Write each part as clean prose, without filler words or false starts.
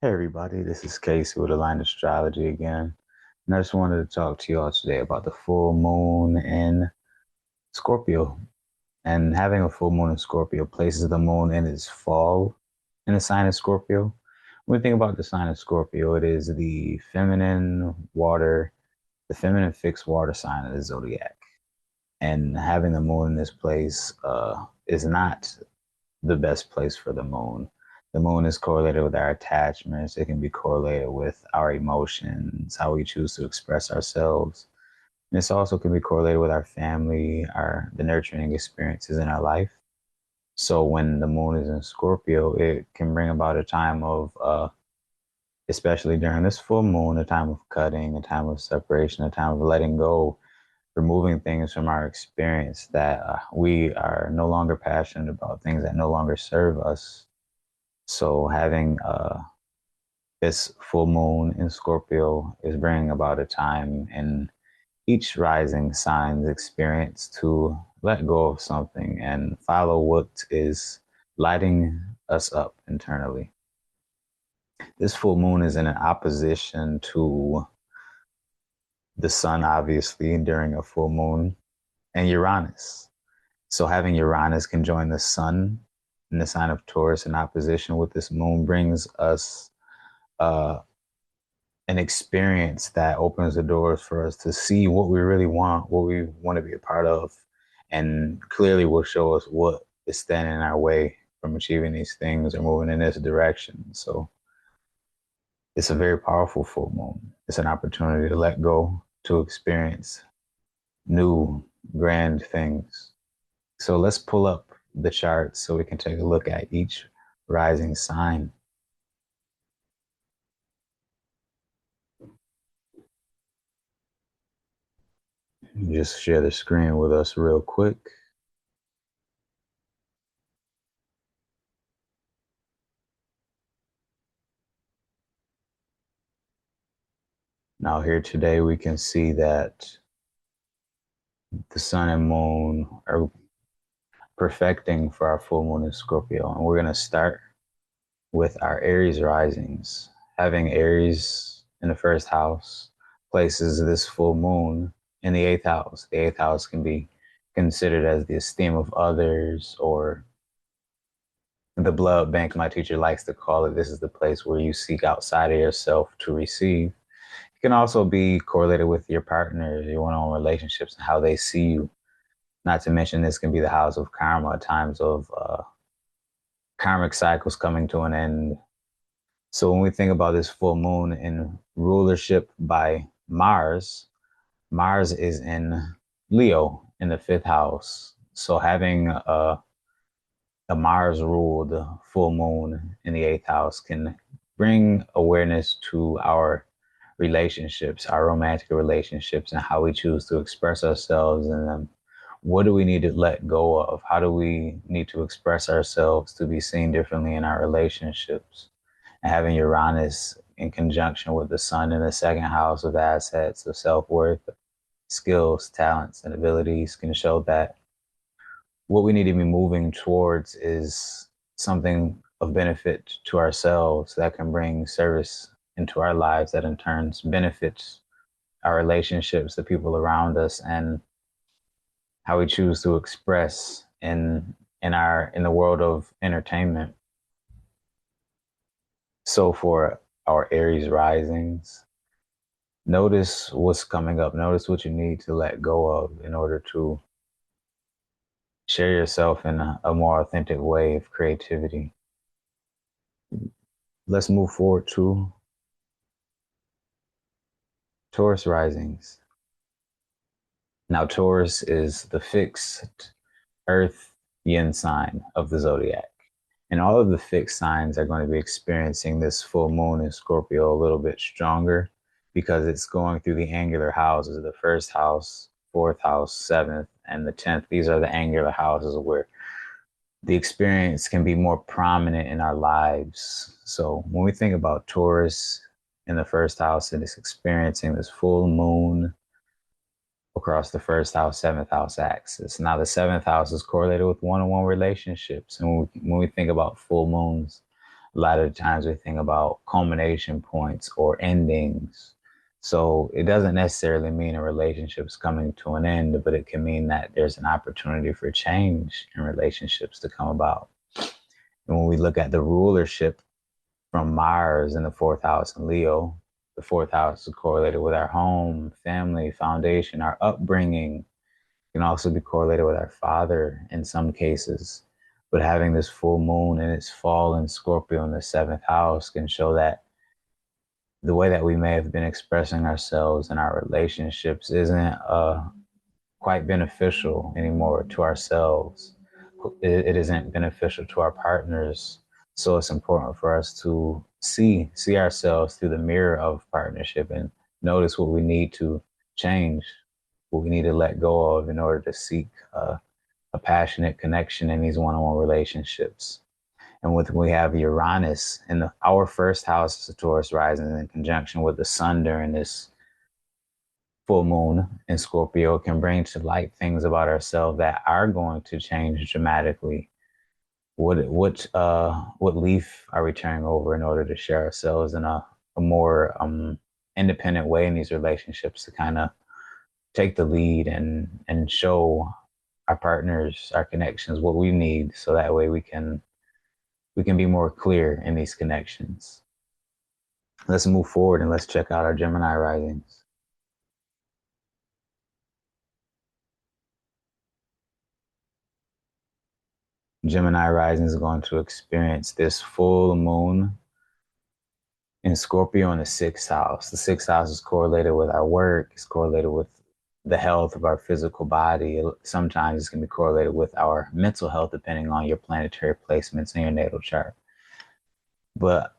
Hey everybody, this is Casey with Aligned Astrology again. And I just wanted to talk to you all today about the full moon in Scorpio. And having a full moon in Scorpio places the moon in its fall in the sign of Scorpio. When we think about the sign of Scorpio, it is the feminine fixed water sign of the zodiac. And having the moon in this place is not the best place for the moon. The moon is correlated with our attachments. It can be correlated with our emotions, how we choose to express ourselves. And this also can be correlated with our family, the nurturing experiences in our life. So when the moon is in Scorpio, it can bring about a time of, especially during this full moon, a time of cutting, a time of separation, a time of letting go, removing things from our experience that we are no longer passionate about, things that no longer serve us. So having this full moon in Scorpio is bringing about a time in each rising sign's experience to let go of something and follow what is lighting us up internally. This full moon is in an opposition to the sun, obviously, during a full moon, and Uranus. So having Uranus conjoin the sun in the sign of Taurus in opposition with this moon brings us uh, an experience that opens the doors for us to see what we really want, what we want to be a part of, and clearly will show us what is standing in our way from achieving these things or moving in this direction. So it's a very powerful full moon. It's an opportunity to let go, to experience new, grand things. So let's pull up the charts so we can take a look at each rising sign. Just share the screen with us real quick. Now here today we can see that the sun and moon are perfecting for our full moon in Scorpio. And we're going to start with our Aries risings. Having Aries in the first house places this full moon in the eighth house. The eighth house can be considered as the esteem of others, or the blood bank, my teacher likes to call it. This is the place where you seek outside of yourself to receive. It can also be correlated with your partner, your one-on-one relationships, and how they see you. Not to mention, this can be the house of karma, times of karmic cycles coming to an end. So when we think about this full moon in rulership by Mars, Mars is in Leo in the fifth house. So having a Mars ruled full moon in the eighth house can bring awareness to our relationships, our romantic relationships, and how we choose to express ourselves in them. What do we need to let go of? How do we need to express ourselves to be seen differently in our relationships? And having Uranus in conjunction with the sun in the second house of assets, of self worth, skills, talents, and abilities can show that what we need to be moving towards is something of benefit to ourselves that can bring service into our lives, that in turns benefits our relationships, the people around us, and how we choose to express in the world of entertainment. So for our Aries risings, notice what's coming up. Notice what you need to let go of in order to share yourself in a more authentic way of creativity. Let's move forward to Taurus risings. Now, Taurus is the fixed earth yin sign of the zodiac. And all of the fixed signs are going to be experiencing this full moon in Scorpio a little bit stronger because it's going through the angular houses, the first house, fourth house, seventh, and the 10th. These are the angular houses where the experience can be more prominent in our lives. So when we think about Taurus in the first house, it is experiencing this full moon across the first house, seventh house axis. Now, the seventh house is correlated with one on one relationships. And when we think about full moons, A lot of the times we think about culmination points or endings. So it doesn't necessarily mean a relationship's coming to an end, but it can mean that there's an opportunity for change in relationships to come about. And when we look at the rulership from Mars in the fourth house in Leo, the fourth house is correlated with our home, family, foundation, our upbringing, can also be correlated with our father in some cases. But having this full moon and its fall in Scorpio in the seventh house can show that the way that we may have been expressing ourselves in our relationships isn't quite beneficial anymore to ourselves. It isn't beneficial to our partners. So it's important for us to see ourselves through the mirror of partnership and notice what we need to change, what we need to let go of in order to seek a passionate connection in these one-on-one relationships. And with we have Uranus in our first house is a Taurus rising in conjunction with the sun during this full moon in Scorpio can bring to light things about ourselves that are going to change dramatically. What leaf are we turning over in order to share ourselves in a more independent way in these relationships to kind of take the lead and show our partners, our connections, what we need, so that way we can be more clear in these connections. Let's move forward and let's check out our Gemini risings. Gemini rising is going to experience this full moon in Scorpio in the sixth house. The sixth house is correlated with our work, it's correlated with the health of our physical body. Sometimes it's going to be correlated with our mental health, depending on your planetary placements in your natal chart. But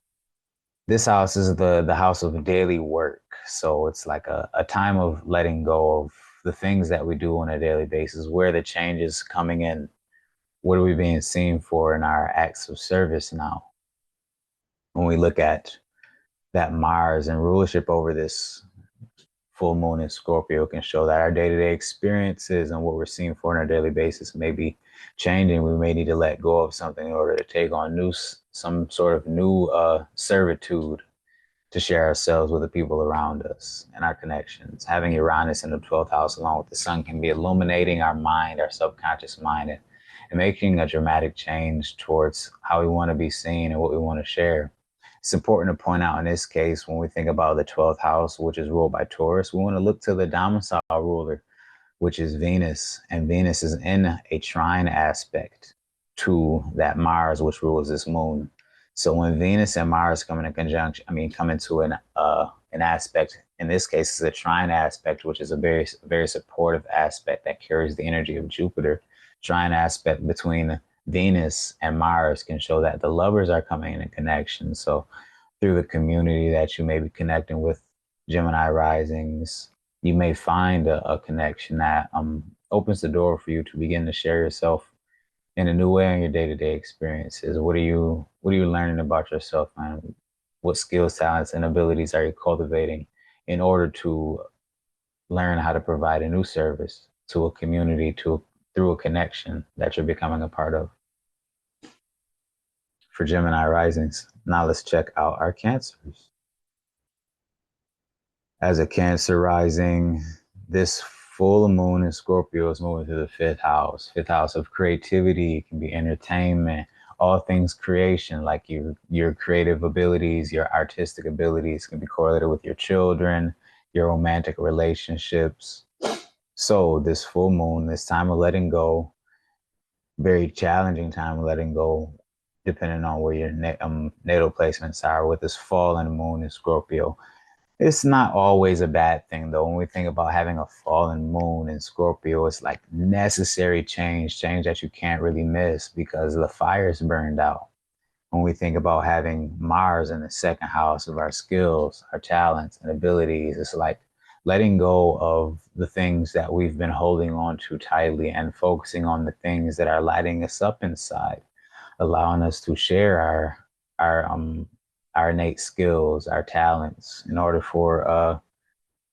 this house is the house of daily work. So it's like a time of letting go of the things that we do on a daily basis, where the changes coming in, what are we being seen for in our acts of service now? When we look at that Mars and rulership over this full moon in Scorpio can show that our day-to-day experiences and what we're seeing for on a daily basis may be changing. We may need to let go of something in order to take on some sort of new servitude to share ourselves with the people around us and our connections. Having Uranus in the 12th house along with the sun can be illuminating our mind, our subconscious mind, and making a dramatic change towards how we want to be seen and what we want to share. It's important to point out in this case, when we think about the 12th house, which is ruled by Taurus, we want to look to the domicile ruler, which is Venus. And Venus is in a trine aspect to that Mars, which rules this moon. So when Venus and Mars come in a conjunction, come into an aspect, in this case, it's a trine aspect, which is a very supportive aspect that carries the energy of Jupiter. Trine aspect between Venus and Mars can show that the lovers are coming in a connection. So through the community that you may be connecting with Gemini risings, you may find a connection that opens the door for you to begin to share yourself in a new way in your day-to-day experiences. What are you learning about yourself, man? What skills, talents, and abilities are you cultivating in order to learn how to provide a new service to a community, through a connection that you're becoming a part of? For Gemini risings, now let's check out our Cancers. As a Cancer rising, this full moon in Scorpio is moving to the fifth house. Fifth house of creativity, it can be entertainment, all things creation, like your creative abilities, your artistic abilities can be correlated with your children, your romantic relationships. So this full moon, this time of letting go, very challenging time of letting go, depending on where your natal placements are. With this fall and moon in Scorpio, it's not always a bad thing, though. When we think about having a fallen moon in Scorpio, it's like necessary change that you can't really miss because the fire's burned out. When we think about having Mars in the second house of our skills, our talents, and abilities, it's like letting go of the things that we've been holding on to tightly and focusing on the things that are lighting us up inside, allowing us to share our our innate skills, our talents, in order for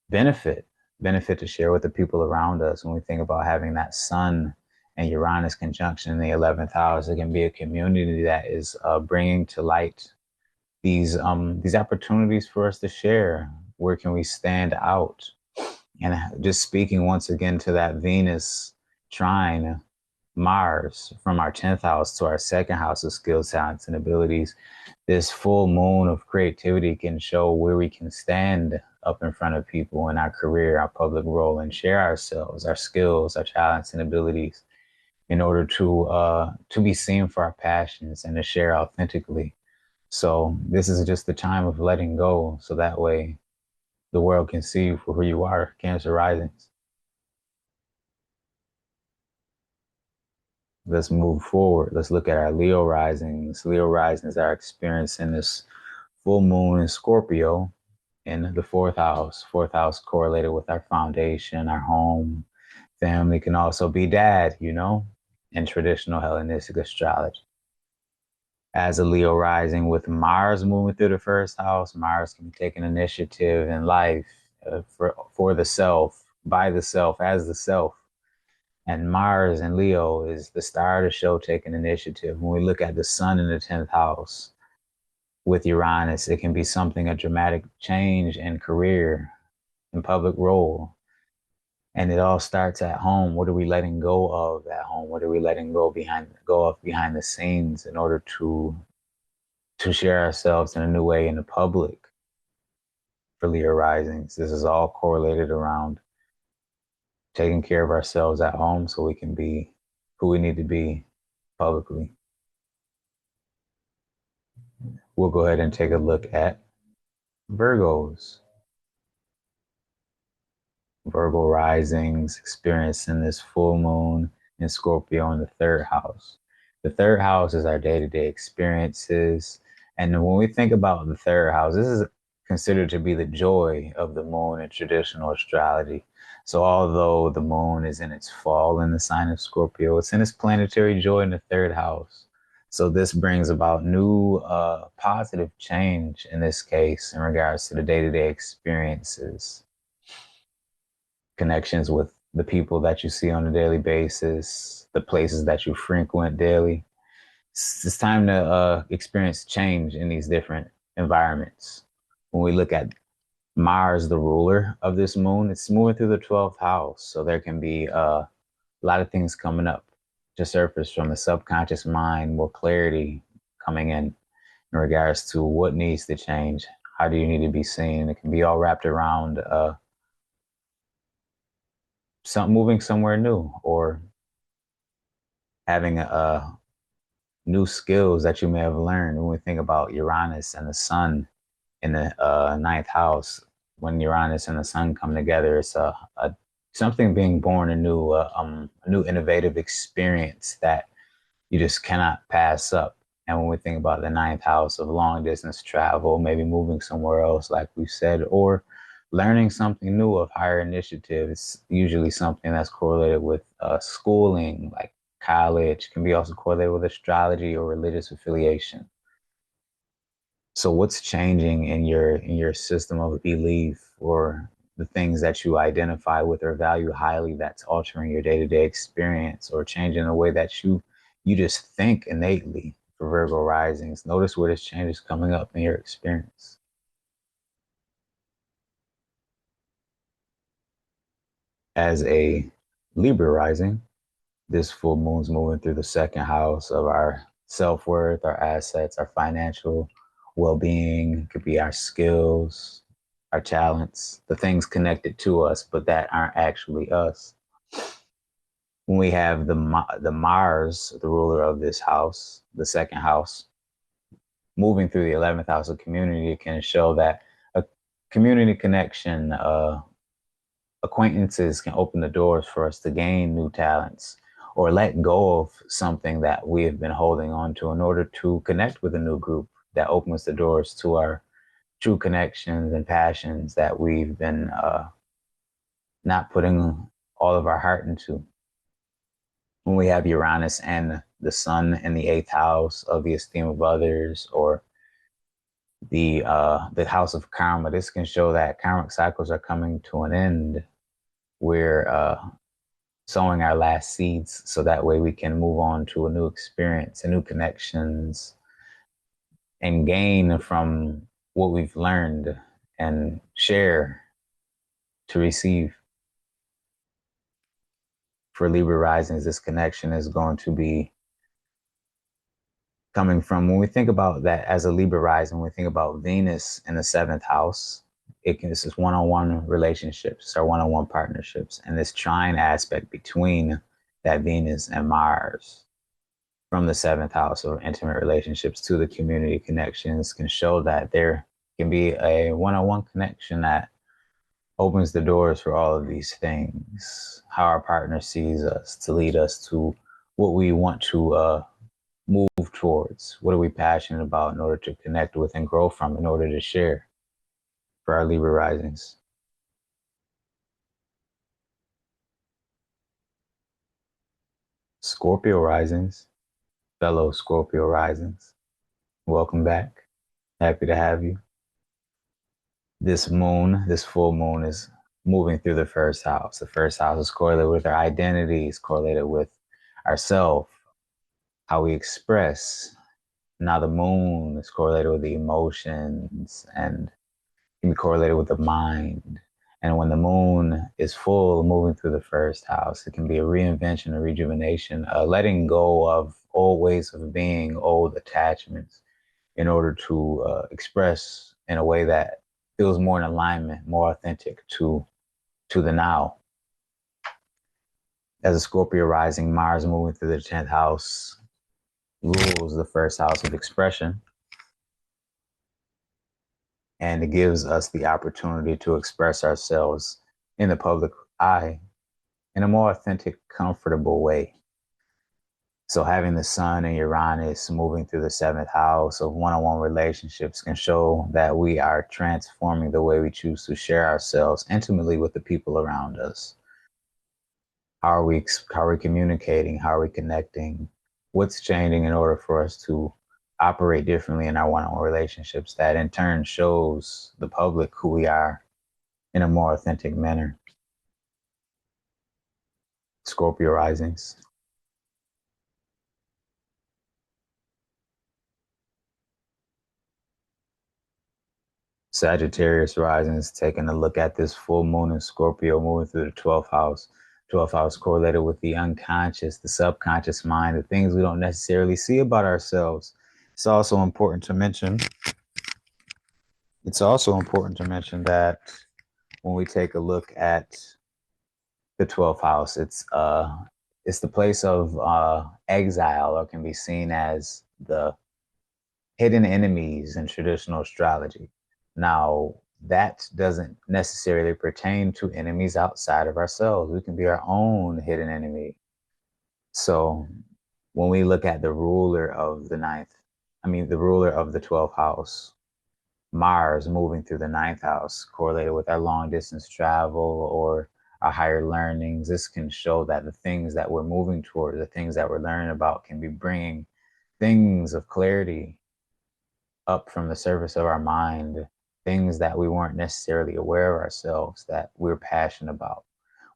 benefit benefit to share with the people around us. When we think about having that sun and Uranus conjunction in the 11th house. It can be a community that is bringing to light these opportunities for us to share. Where can we stand out? And just speaking once again to that Venus trine Mars from our 10th house to our second house of skills, talents, and abilities, this full moon of creativity can show where we can stand up in front of people in our career, our public role, and share ourselves, our skills, our talents, and abilities in order to be seen for our passions and to share authentically. So this is just the time of letting go, so that way the world can see you for who you are, Cancer risings. Let's move forward. Let's look at our Leo risings. Leo risings are experiencing this full moon in Scorpio in the fourth house. Fourth house correlated with our foundation, our home. Family can also be dad, in traditional Hellenistic astrology. As a Leo rising with Mars moving through the first house, Mars can be taking initiative in life for the self, by the self, as the self. And Mars and Leo is the star of the show taking initiative. When we look at the sun in the 10th house with Uranus, it can be something, a dramatic change in career, in public role. And it all starts at home. What are we letting go of at home? What are we letting go of behind the scenes in order to share ourselves in a new way in the public for Leo risings? This is all correlated around taking care of ourselves at home so we can be who we need to be publicly. We'll go ahead and take a look at Virgos. Virgo risings experiencing this full moon in Scorpio in the third house. The third house is our day-to-day experiences. And when we think about the third house, this is considered to be the joy of the moon in traditional astrology. So although the moon is in its fall in the sign of Scorpio, it's in its planetary joy in the third house. So this brings about new positive change in this case in regards to the day-to-day experiences, connections with the people that you see on a daily basis, the places that you frequent daily. It's time to experience change in these different environments. When we look at Mars, the ruler of this moon, it's moving through the 12th house. So there can be a lot of things coming up to surface from the subconscious mind, more clarity coming in regards to what needs to change. How do you need to be seen? It can be all wrapped around moving somewhere new or having new skills that you may have learned. When we think about Uranus and the sun in the ninth house, when Uranus and the sun come together, it's a something being born anew, a new innovative experience that you just cannot pass up. And when we think about the ninth house of long distance travel, maybe moving somewhere else, like we said, or learning something new of higher initiative, it's usually something that's correlated with schooling, like college, can be also correlated with astrology or religious affiliation. So what's changing in your system of belief or the things that you identify with or value highly that's altering your day-to-day experience or changing the way that you just think innately for Virgo risings? Notice where this change is coming up in your experience. As a Libra rising, this full moon's moving through the second house of our self-worth, our assets, our financial well-being. It could be our skills, our talents, the things connected to us, but that aren't actually us. When we have the Mars, the ruler of this house, the second house, moving through the 11th house of community, it can show that a community connection, acquaintances can open the doors for us to gain new talents or let go of something that we have been holding on to in order to connect with a new group that opens the doors to our true connections and passions that we've been not putting all of our heart into. When we have Uranus and the sun in the eighth house of the esteem of others or the house of karma, this can show that karmic cycles are coming to an end where sowing our last seeds so that way we can move on to a new experience and new connections and gain from what we've learned and share to receive. For Libra risings, this connection is going to be coming from when we think about that as a Libra rising, when we think about Venus in the seventh house, this is one-on-one relationships or one-on-one partnerships, and this trine aspect between that Venus and Mars from the seventh house of intimate relationships to the community connections can show that there can be a one-on-one connection that opens the doors for all of these things. How our partner sees us to lead us to what we want to move towards. What are we passionate about in order to connect with and grow from, in order to share for our Libra risings? Scorpio risings, fellow Scorpio risings, welcome back. Happy to have you. This moon, this full moon is moving through the first house. The first house is correlated with our identities, correlated with ourself, how we express. Now the moon is correlated with the emotions and can be correlated with the mind. And when the moon is full, moving through the first house, it can be a reinvention, a rejuvenation, a letting go of old ways of being, old attachments, in order to express in a way that feels more in alignment, more authentic to the now. As a Scorpio rising, Mars moving through the 10th house rules the first house of expression, and it gives us the opportunity to express ourselves in the public eye in a more authentic, comfortable way. So having the Sun and Uranus moving through the seventh house of one-on-one relationships can show that we are transforming the way we choose to share ourselves intimately with the people around us. How are we communicating? How are we connecting? What's changing in order for us to operate differently in our one-on-one relationships that in turn shows the public who we are in a more authentic manner. Scorpio risings. Sagittarius rising is taking a look at this full moon in Scorpio moving through the 12th house. 12th house correlated with the unconscious, the subconscious mind, the things we don't necessarily see about ourselves. It's also important to mention. It's also important to mention that when we take a look at the 12th house, it's the place of exile, or can be seen as the hidden enemies in traditional astrology. Now, that doesn't necessarily pertain to enemies outside of ourselves. We can be our own hidden enemy. So when we look at the ruler of the the ruler of the 12th house, Mars moving through the ninth house, correlated with our long distance travel or our higher learnings, this can show that the things that we're moving toward, the things that we're learning about, can be bringing things of clarity up from the surface of our mind, things that we weren't necessarily aware of ourselves that we're passionate about.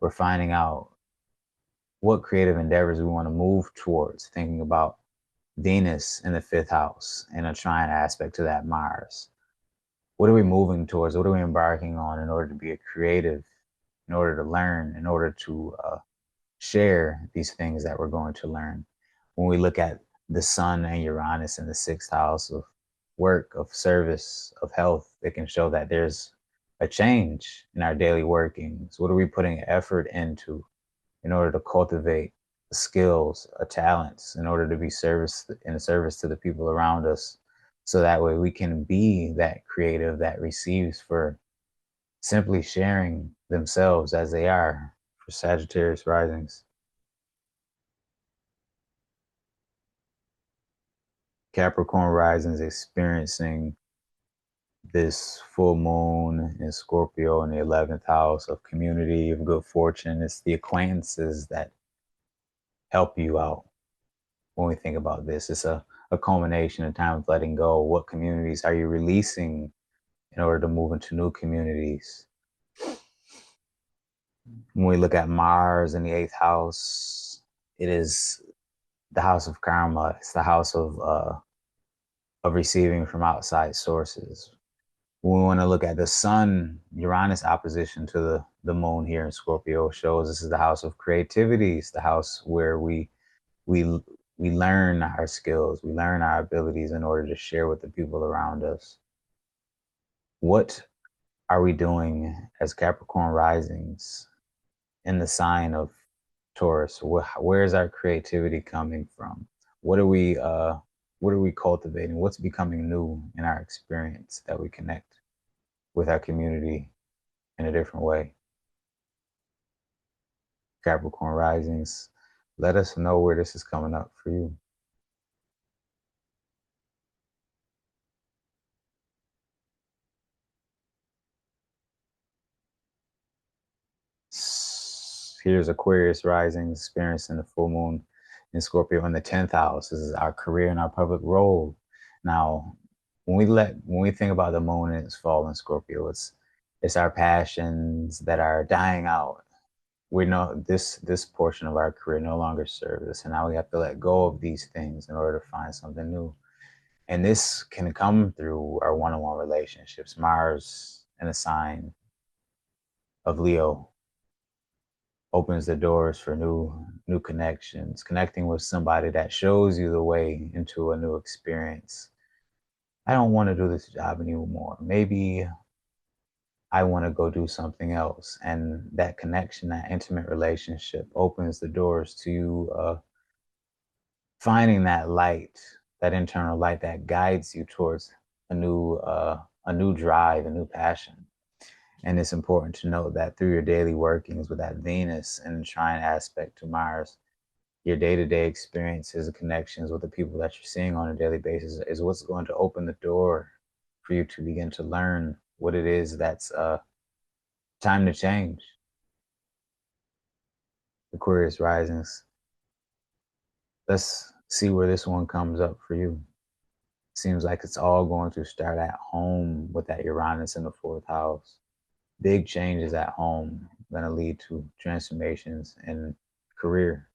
We're finding out what creative endeavors we want to move towards, thinking about Venus in the fifth house and a trine aspect to that Mars. What are we moving towards? What are we embarking on in order to be a creative, in order to learn, in order to share these things that we're going to learn? When we look at the Sun and Uranus in the sixth house of work, of service, of health, it can show that there's a change in our daily workings. What are we putting effort into in order to cultivate skills, talents, in order to be service to the people around us? So that way we can be that creative that receives for simply sharing themselves as they are. For Sagittarius risings, Capricorn risings experiencing this full moon in Scorpio in the 11th house of community, of good fortune. It's the acquaintances that help you out. When we think about this, it's a culmination, a time of letting go. What communities are you releasing in order to move into new communities? When we look at Mars in the eighth house, it is the house of karma. It's the house of receiving from outside sources. When we want to look at the Sun, Uranus opposition to the moon here in Scorpio shows this is the house of creativity. It's the house where we we learn our skills, we learn our abilities in order to share with the people around us. What are we doing as Capricorn risings in the sign of Taurus? Where is our creativity coming from? What are we what are we cultivating? What's becoming new in our experience that we connect with our community in a different way? Capricorn risings, let us know where this is coming up for you. Here's Aquarius rising, experiencing the full moon in Scorpio in the 10th house. This is our career and our public role. Now, when we think about the moon and its fall in Scorpio, it's our passions that are dying out. We know this portion of our career no longer serves us, and now we have to let go of these things in order to find something new. And this can come through our one-on-one relationships. Mars in a sign of Leo opens the doors for new connections, connecting with somebody that shows you the way into a new experience. I don't want to do this job anymore. Maybe I want to go do something else. And that connection, that intimate relationship opens the doors to you finding that light, that internal light that guides you towards a new drive, a new passion. And it's important to note that through your daily workings with that Venus and trine aspect to Mars, your day-to-day experiences and connections with the people that you're seeing on a daily basis is what's going to open the door for you to begin to learn what it is that's time to change. Aquarius risings. Let's see where this one comes up for you. Seems like it's all going to start at home with that Uranus in the fourth house. Big changes at home going to lead to transformations in career.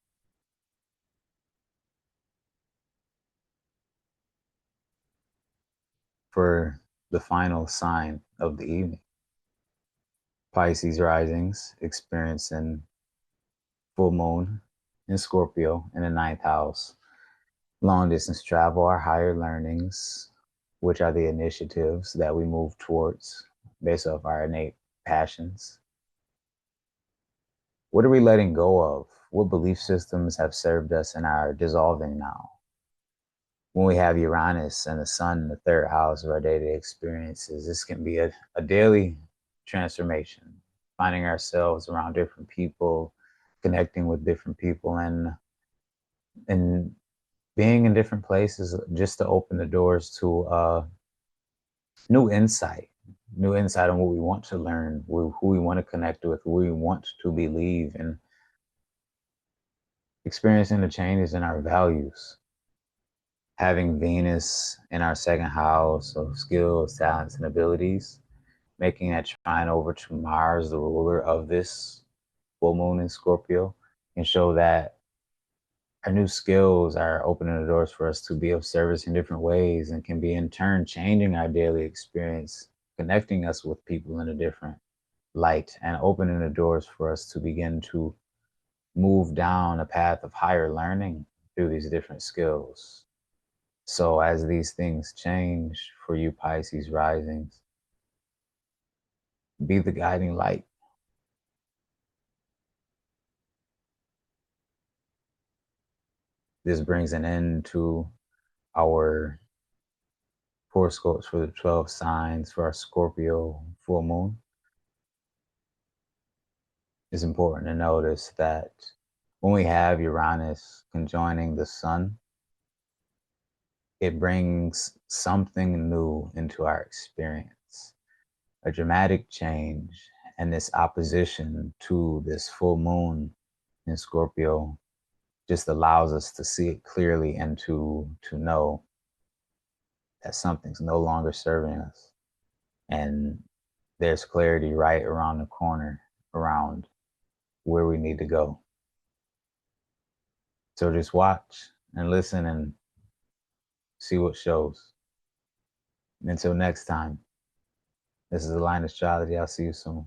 For the final sign of the evening, Pisces risings experiencing full moon in Scorpio in the ninth house. Long distance travel, our higher learnings, which are the initiatives that we move towards based off our innate passions. What are we letting go of? What belief systems have served us and are dissolving now? When we have Uranus and the sun in the third house of our day-to-day experiences, this can be a daily transformation, finding ourselves around different people, connecting with different people, and being in different places just to open the doors to new insight, new insight on what we want to learn, who we want to connect with, who we want to believe, and experiencing the changes in our values. Having Venus in our second house of skills, talents, and abilities, making that trine over to Mars, the ruler of this full moon in Scorpio, can show that our new skills are opening the doors for us to be of service in different ways and can be in turn changing our daily experience, connecting us with people in a different light and opening the doors for us to begin to move down a path of higher learning through these different skills. So as these things change for you Pisces risings, be the guiding light. This brings an end to our horoscopes for the 12 signs for our Scorpio full moon. It's important to notice that when we have Uranus conjoining the sun, it brings something new into our experience, a dramatic change, and this opposition to this full moon in Scorpio just allows us to see it clearly and to know that something's no longer serving us. And there's clarity right around the corner around where we need to go. So just watch and listen and see what shows. Until next time, this is Align Astrology. I'll see you soon.